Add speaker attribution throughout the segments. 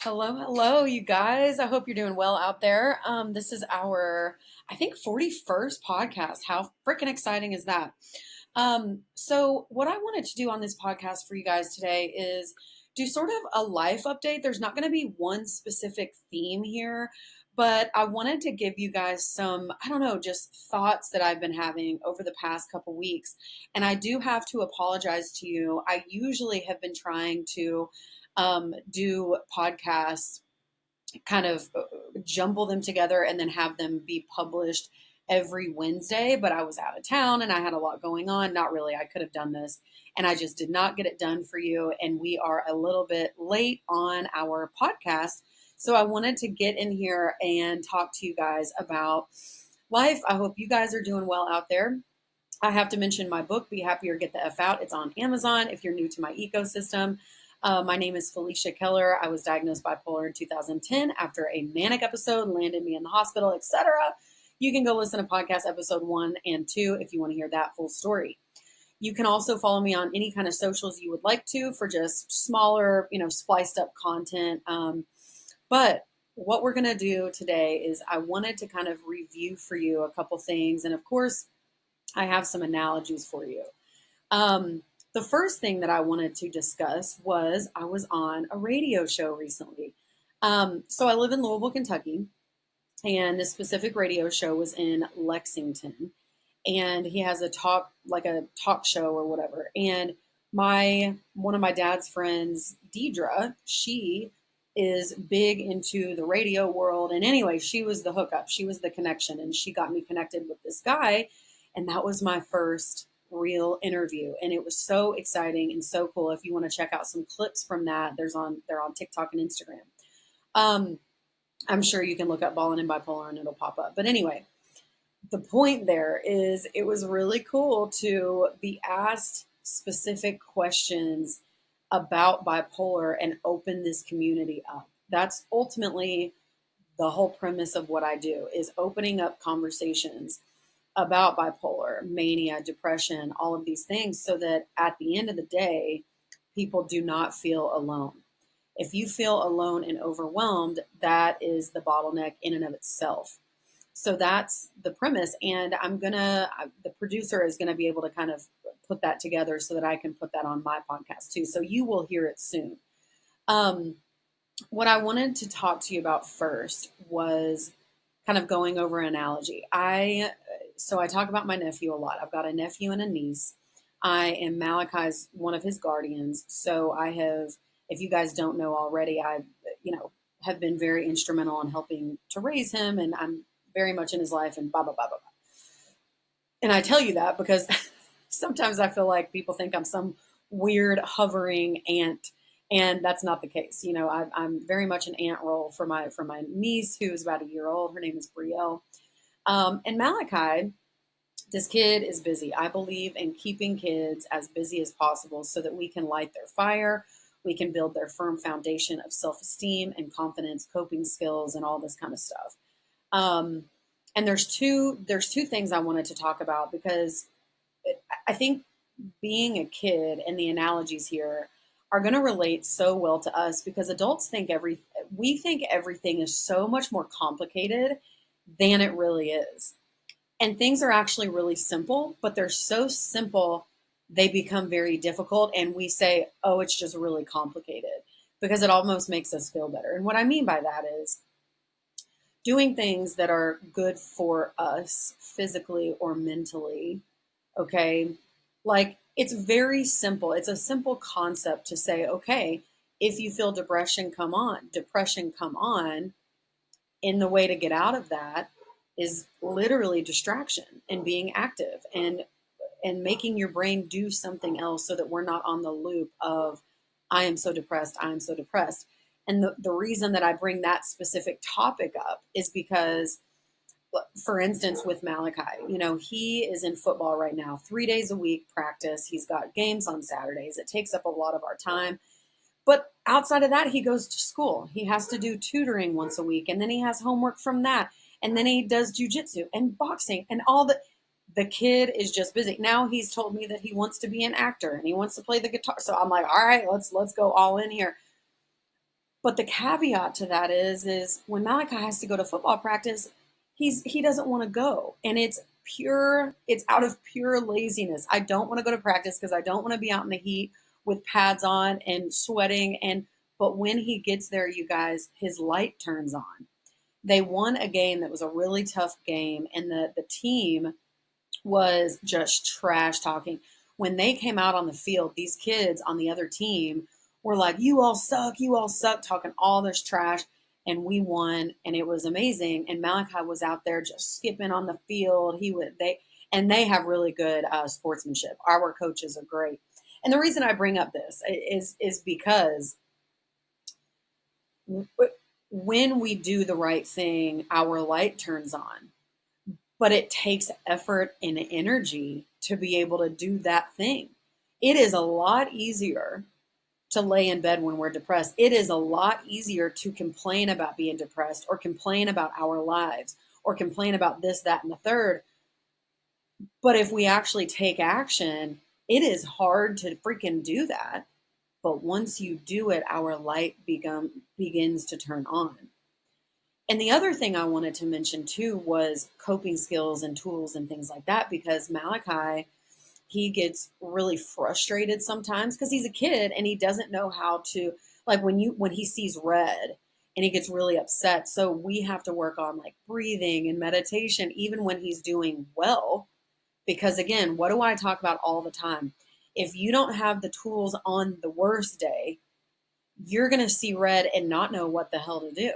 Speaker 1: Hello, hello, you guys. I hope you're doing well out there. This is our, I think, 41st podcast. How freaking exciting is that? So, what I wanted to do on this podcast for you guys today is do sort of a life update. There's not going to be one specific theme here, but I wanted to give you guys some, I don't know, just thoughts that I've been having over the past couple weeks. And I do have to apologize to you. I usually have been trying to do podcasts, kind of jumble them together and then have them be published every Wednesday. But I was out of town and I had a lot going on. Not really. I could have done this and I just did not get it done for you. And we are a little bit late on our podcast. So I wanted to get in here and talk to you guys about life. I hope you guys are doing well out there. I have to mention my book, Be Happier, Get the F Out. It's on Amazon if you're new to my ecosystem. My name is Felicia Keller. I was diagnosed bipolar in 2010 after a manic episode landed me in the hospital, etc. You can go listen to podcast episode 1 and 2 if you want to hear that full story. You can also follow me on any kind of socials you would like to for just smaller, spliced up content. But what we're going to do today is I wanted to kind of review for you a couple things. And of course, I have some analogies for you. The first thing that I wanted to discuss was I was on a radio show recently. So I live in Louisville, Kentucky, and this specific radio show was in Lexington. And he has a talk show or whatever. And one of my dad's friends, Deidre, she is big into the radio world. And anyway, she was the hookup. She was the connection. And she got me connected with this guy. And that was my first real interview. And it was so exciting and so cool. If you want to check out some clips from that, they're on TikTok and Instagram. I'm sure you can look up Ballin' and Bipolar and it'll pop up. But anyway, the point there is it was really cool to be asked specific questions about bipolar and open this community up. That's ultimately the whole premise of what I do, is opening up conversations about bipolar, mania, depression, all of these things, so that at the end of the day, people do not feel alone. If you feel alone and overwhelmed, that is the bottleneck in and of itself. So that's the premise. And the producer is going to be able to kind of put that together so that I can put that on my podcast too. So you will hear it soon. What I wanted to talk to you about first was kind of going over an analogy. So I talk about my nephew a lot. I've got a nephew and a niece. I am Malachi's one of his guardians. So I have, if you guys don't know already, I, have been very instrumental in helping to raise him, and I'm very much in his life and blah, blah, blah, blah, blah. And I tell you that because sometimes I feel like people think I'm some weird hovering aunt, and that's not the case. I'm very much an aunt role for my niece, who's about a year old. Her name is Brielle. And Malachi, this kid is busy. I believe in keeping kids as busy as possible so that we can light their fire. We can build their firm foundation of self-esteem and confidence, coping skills, and all this kind of stuff. And there's two things I wanted to talk about, because I think being a kid and the analogies here are going to relate so well to us, because adults we think everything is so much more complicated than it really is. And things are actually really simple, but they're so simple, they become very difficult. And we say, oh, it's just really complicated, because it almost makes us feel better. And what I mean by that is doing things that are good for us physically or mentally. Okay. Like, it's very simple. It's a simple concept to say, okay, if you feel depression come on. And the way to get out of that is literally distraction and being active and making your brain do something else, so that we're not on the loop of, I am so depressed. And the reason that I bring that specific topic up is because, for instance, with Malachi, he is in football right now, 3 days a week practice. He's got games on Saturdays. It takes up a lot of our time. But outside of that, he goes to school. He has to do tutoring once a week, and then he has homework from that. And then he does jujitsu and boxing and all the kid is just busy. Now he's told me that he wants to be an actor and he wants to play the guitar. So I'm like, all right, let's go all in here. But the caveat to that is when Malachi has to go to football practice, he doesn't want to go. And it's out of pure laziness. I don't want to go to practice because I don't want to be out in the heat with pads on and sweating. But when he gets there, you guys, his light turns on. They won a game that was a really tough game, and the team was just trash talking. When they came out on the field, these kids on the other team were like, you all suck," talking all this trash. And we won, and it was amazing. And Malachi was out there just skipping on the field. They have really good sportsmanship. Our coaches are great. And the reason I bring up this is because when we do the right thing, our light turns on. But it takes effort and energy to be able to do that thing. It is a lot easier to lay in bed when we're depressed. It is a lot easier to complain about being depressed or complain about our lives or complain about this, that, and the third. But if we actually take action, it is hard to freaking do that. But once you do it, our light begins to turn on. And the other thing I wanted to mention too was coping skills and tools and things like that, because Malachi, he gets really frustrated sometimes because he's a kid and he doesn't know how to, like, when he sees red and he gets really upset. So we have to work on like breathing and meditation even when he's doing well, because again, what do I talk about all the time? If you don't have the tools on the worst day, you're going to see red and not know what the hell to do.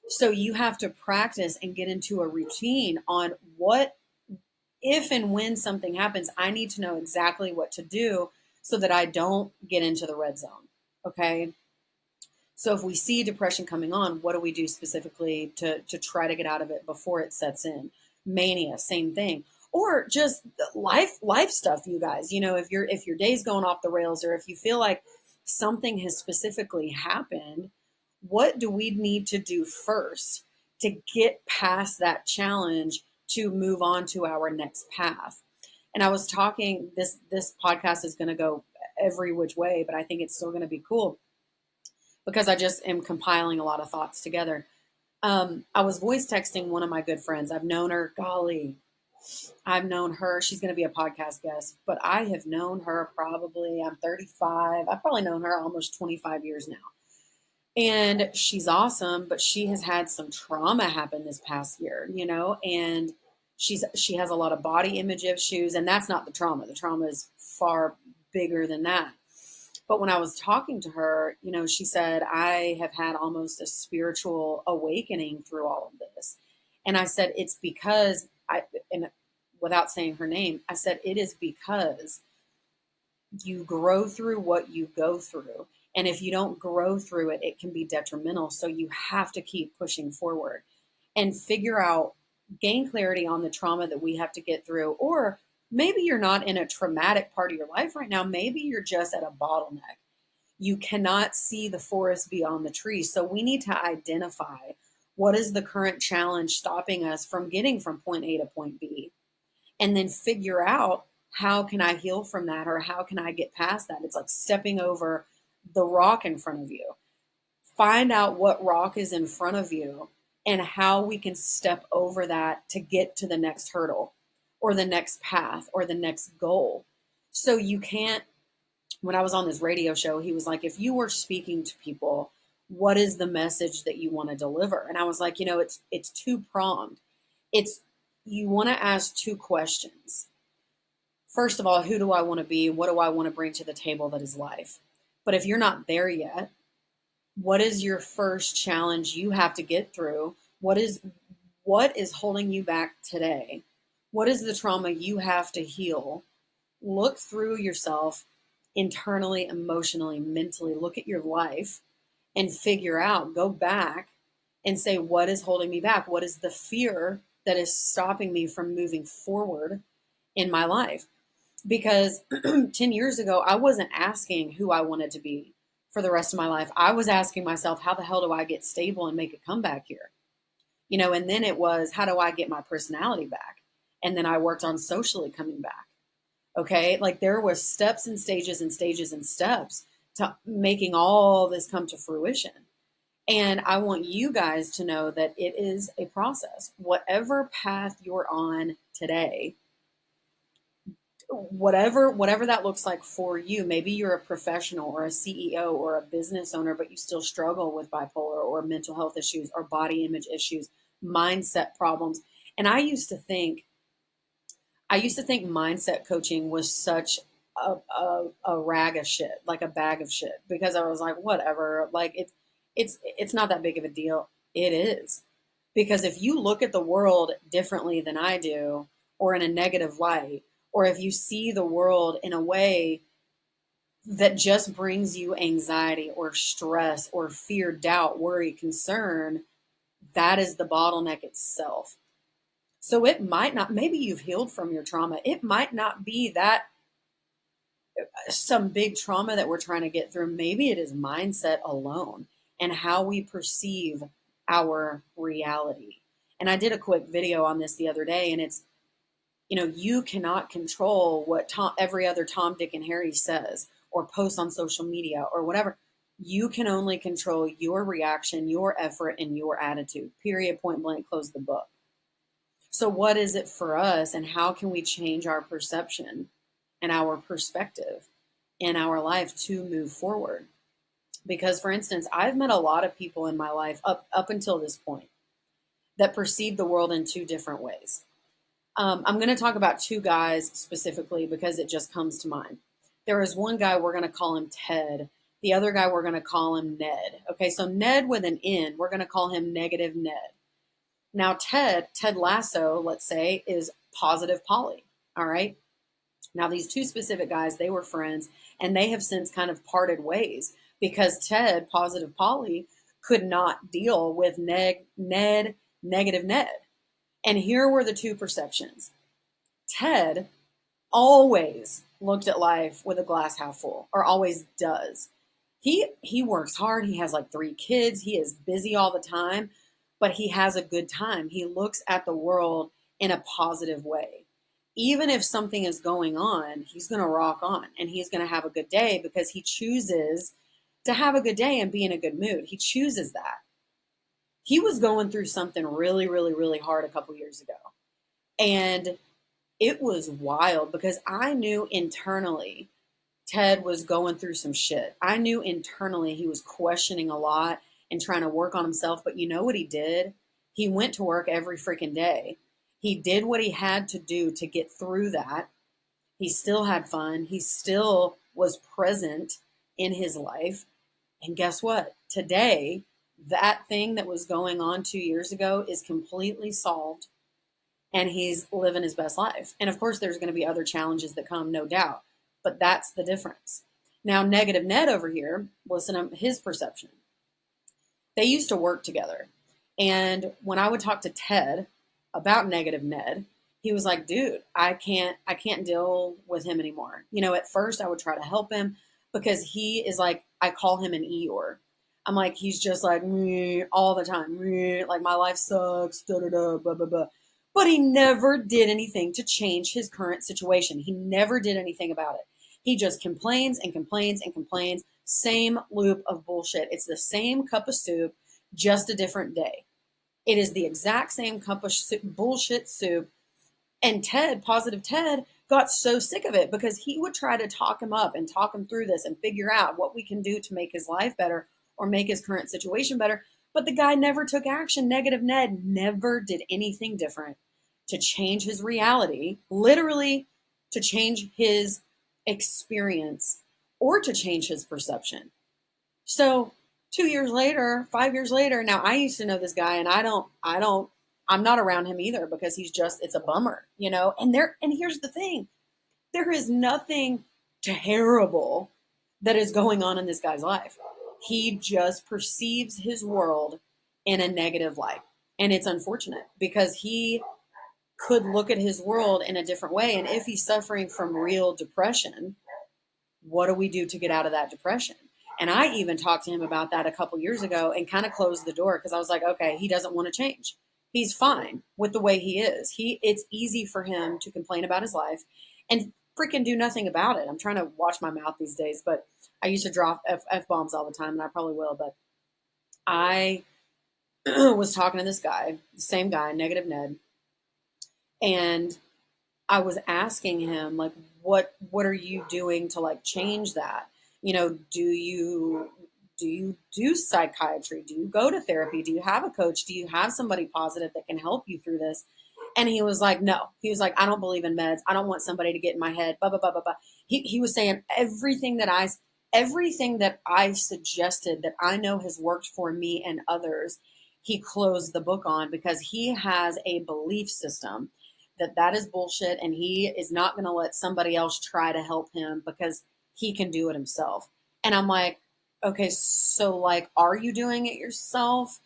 Speaker 1: So you have to practice and get into a routine on what, if and when something happens, I need to know exactly what to do so that I don't get into the red zone. Okay. So if we see depression coming on, what do we do specifically to try to get out of it before it sets in? Mania, same thing. Or just life stuff, you guys. You know, if your day's going off the rails, or if you feel like something has specifically happened, what do we need to do first to get past that challenge to move on to our next path? And I was talking, this podcast is going to go every which way, but I think it's still going to be cool because I just am compiling a lot of thoughts together. I was voice texting one of my good friends. I've known her, golly, I've known her. She's going to be a podcast guest, but I have known her probably, I'm 35. I've probably known her almost 25 years now. And she's awesome, but she has had some trauma happen this past year, you know, and she has a lot of body image issues, and that's not the trauma. The trauma is far bigger than that. But when I was talking to her, you know, she said, I have had almost a spiritual awakening through all of this. And I said, it's because and without saying her name, I said, it is because you grow through what you go through. And if you don't grow through it, it can be detrimental. So you have to keep pushing forward and figure out, gain clarity on the trauma that we have to get through. Or maybe you're not in a traumatic part of your life right now. Maybe you're just at a bottleneck. You cannot see the forest beyond the trees. So we need to identify what is the current challenge stopping us from getting from point A to point B, and then figure out, how can I heal from that, or how can I get past that? It's like stepping over the rock in front of you. Find out what rock is in front of you and how we can step over that to get to the next hurdle or the next path or the next goal. So you can't, when I was on this radio show, he was like, if you were speaking to people, what is the message that you want to deliver? And I was like, you know, it's two-pronged. It's, you want to ask two questions. First of all, who do I want to be? What do I want to bring to the table that is life? But if you're not there yet, what is your first challenge you have to get through? What is holding you back today? What is the trauma you have to heal? Look through yourself internally, emotionally, mentally. Look at your life and figure out, go back and say, what is holding me back? What is the fear that is stopping me from moving forward in my life? Because 10 years ago, I wasn't asking who I wanted to be for the rest of my life. I was asking myself, how the hell do I get stable and make a comeback here? You know, and then it was, how do I get my personality back? And then I worked on socially coming back. Okay. Like there was steps and stages and stages and steps to making all this come to fruition. And I want you guys to know that it is a process. Whatever path you're on today, whatever that looks like for you, maybe you're a professional or a CEO or a business owner, but you still struggle with bipolar or mental health issues or body image issues, mindset problems. And I used to think mindset coaching was such a rag of shit, like a bag of shit, because I was like, whatever, like it's not that big of a deal. It is. Because if you look at the world differently than I do, or in a negative light, or if you see the world in a way that just brings you anxiety or stress or fear, doubt, worry, concern, that is the bottleneck itself. So it might not, maybe you've healed from your trauma. It might not be that some big trauma that we're trying to get through. Maybe it is mindset alone and how we perceive our reality. And I did a quick video on this the other day, and it's, you cannot control what every other Tom, Dick, and Harry says or posts on social media or whatever. You can only control your reaction, your effort, and your attitude. Period, point blank, close the book. So, what is it for us, and how can we change our perception and our perspective in our life to move forward? Because, for instance, I've met a lot of people in my life up until this point that perceive the world in two different ways. I'm going to talk about two guys specifically because it just comes to mind. There is one guy, we're going to call him Ted. The other guy, we're going to call him Ned. Okay, so Ned with an N, we're going to call him Negative Ned. Now, Ted Lasso, let's say, is Positive Polly. All right. Now, these two specific guys, they were friends, and they have since kind of parted ways because Ted, Positive Polly, could not deal with Negative Ned. And here were the two perceptions. Ted always looked at life with a glass half full, or always does. He works hard. He has like 3 kids. He is busy all the time, but he has a good time. He looks at the world in a positive way. Even if something is going on, he's going to rock on and he's going to have a good day because he chooses to have a good day and be in a good mood. He chooses that. He was going through something really, really, really hard a couple years ago. And it was wild because I knew internally Ted was going through some shit. I knew internally he was questioning a lot and trying to work on himself. But you know what he did? He went to work every freaking day. He did what he had to do to get through that. He still had fun. He still was present in his life. And guess what? Today, that thing that was going on 2 years ago is completely solved and he's living his best life. And of course, there's going to be other challenges that come, no doubt. But that's the difference. Now, Negative Ned over here, listen to his perception. They used to work together. And when I would talk to Ted about Negative Ned, he was like, dude, I can't deal with him anymore. At first I would try to help him because he is like, I call him an Eeyore. I'm like, he's just like all the time. Like my life sucks, da da da, blah, blah, blah. But he never did anything to change his current situation. He never did anything about it. He just complains and complains and complains. Same loop of bullshit. It's the same cup of soup, just a different day. It is the exact same cup of bullshit soup. And Ted, Positive Ted, got so sick of it because he would try to talk him up and talk him through this and figure out what we can do to make his life better or make his current situation better. But the guy never took action. Negative Ned never did anything different to change his reality, literally to change his experience or to change his perception. So 2 years later, 5 years later, now I used to know this guy and I'm not around him either because it's a bummer, and here's the thing. There is nothing terrible that is going on in this guy's life. He just perceives his world in a negative light. And it's unfortunate because he could look at his world in a different way. And if he's suffering from real depression, what do we do to get out of that depression? And I even talked to him about that a couple years ago and kind of closed the door because I was like, okay, he doesn't want to change. He's fine with the way he is. It's easy for him to complain about his life and freaking do nothing about it. I'm trying to watch my mouth these days, but I used to drop F-bombs all the time and I probably will. But I was talking to this guy, the same guy, Negative Ned, and I was asking him like, what are you doing to like change that? Do you do psychiatry? Do you go to therapy? Do you have a coach? Do you have somebody positive that can help you through this? And he was like, no. He was like, I don't believe in meds. I don't want somebody to get in my head. Blah blah blah blah blah. He was saying everything that I suggested that I know has worked for me and others. He closed the book on because he has a belief system that is bullshit, and he is not going to let somebody else try to help him because he can do it himself. And I'm like, okay, so like, are you doing it yourself?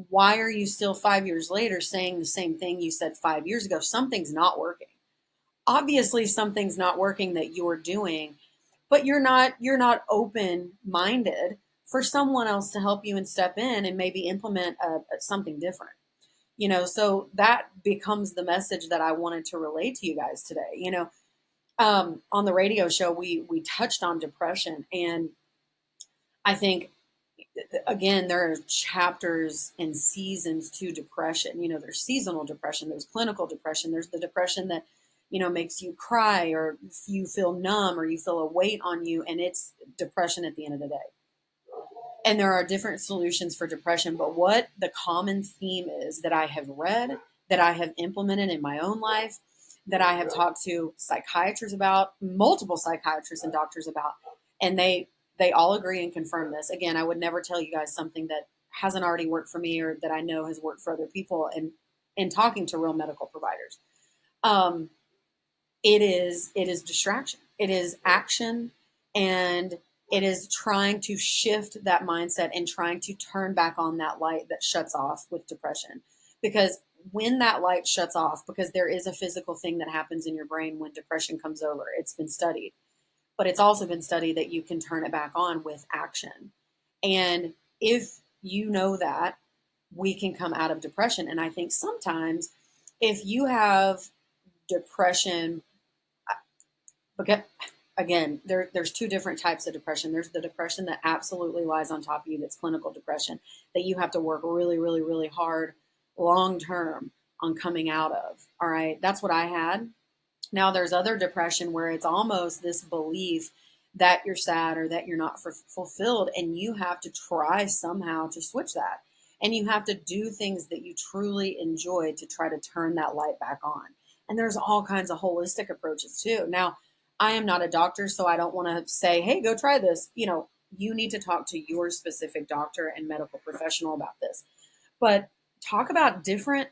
Speaker 1: Why are you still 5 years later saying the same thing you said 5 years ago? Something's not working. Obviously, something's not working that you're doing, but you're not open minded for someone else to help you and step in and maybe implement something different. So that becomes the message that I wanted to relay to you guys today. On the radio show, we touched on depression, and I think, again, there are chapters and seasons to depression. There's seasonal depression, there's clinical depression, there's the depression that makes you cry, or you feel numb, or you feel a weight on you, and it's depression at the end of the day. And there are different solutions for depression, but what the common theme is that I have read, that I have implemented in my own life, that I have talked to psychiatrists about, multiple psychiatrists and doctors about, and they all agree and confirm this. Again, I would never tell you guys something that hasn't already worked for me or that I know has worked for other people, and in talking to real medical providers. Um, it is distraction. It is action, and it is trying to shift that mindset and trying to turn back on that light that shuts off with depression. Because when that light shuts off, because there is a physical thing that happens in your brain when depression comes over, it's been studied. But it's also been studied that you can turn it back on with action. And if you know that, we can come out of depression. And I think sometimes if you have depression, because again, there's two different types of depression. There's the depression that absolutely lies on top of you, that's clinical depression, that you have to work really, really, really hard long term on coming out of. All right. That's what I had. Now there's other depression where it's almost this belief that you're sad or that you're not fulfilled, and you have to try somehow to switch that. And you have to do things that you truly enjoy to try to turn that light back on. And there's all kinds of holistic approaches too. Now, I am not a doctor, so I don't want to say, hey, go try this. You need to talk to your specific doctor and medical professional about this. But talk about different,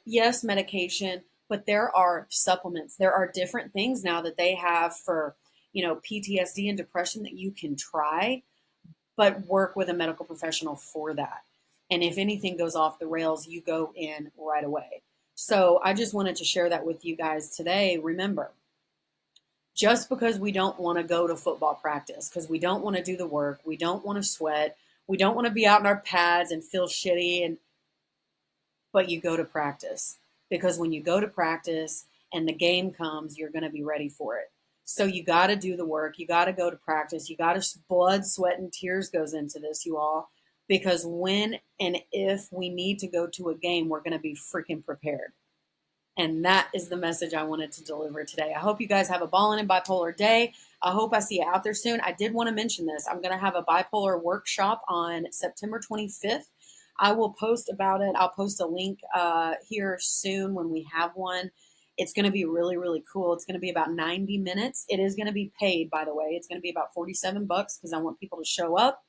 Speaker 1: yes, medication, but there are supplements. There are different things now that they have for, PTSD and depression that you can try, but work with a medical professional for that. And if anything goes off the rails, you go in right away. So I just wanted to share that with you guys today. Remember, just because we don't want to go to football practice, because we don't want to do the work, we don't want to sweat, we don't want to be out in our pads and feel shitty, but you go to practice, because when you go to practice and the game comes, you're going to be ready for it. So you got to do the work. You got to go to practice. You got to, blood, sweat, and tears goes into this, you all, because when and if we need to go to a game, we're going to be freaking prepared. And that is the message I wanted to deliver today. I hope you guys have a ballin' and bipolar day. I hope I see you out there soon. I did want to mention this. I'm going to have a bipolar workshop on September 25th. I will post about it. I'll post a link here soon when we have one. It's going to be really, really cool. It's going to be about 90 minutes. It is going to be paid, by the way. It's going to be about $47 because I want people to show up.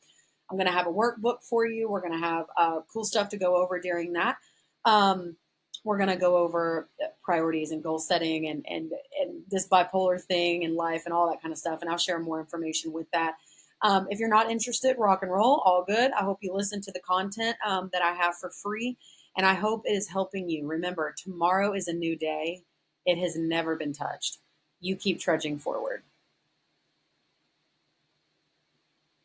Speaker 1: I'm going to have a workbook for you. We're going to have cool stuff to go over during that. We're going to go over priorities and goal setting and this bipolar thing in life and all that kind of stuff. And I'll share more information with that. If you're not interested, rock and roll, all good. I hope you listen to the content that I have for free, and I hope it is helping you. Remember, tomorrow is a new day. It has never been touched. You keep trudging forward.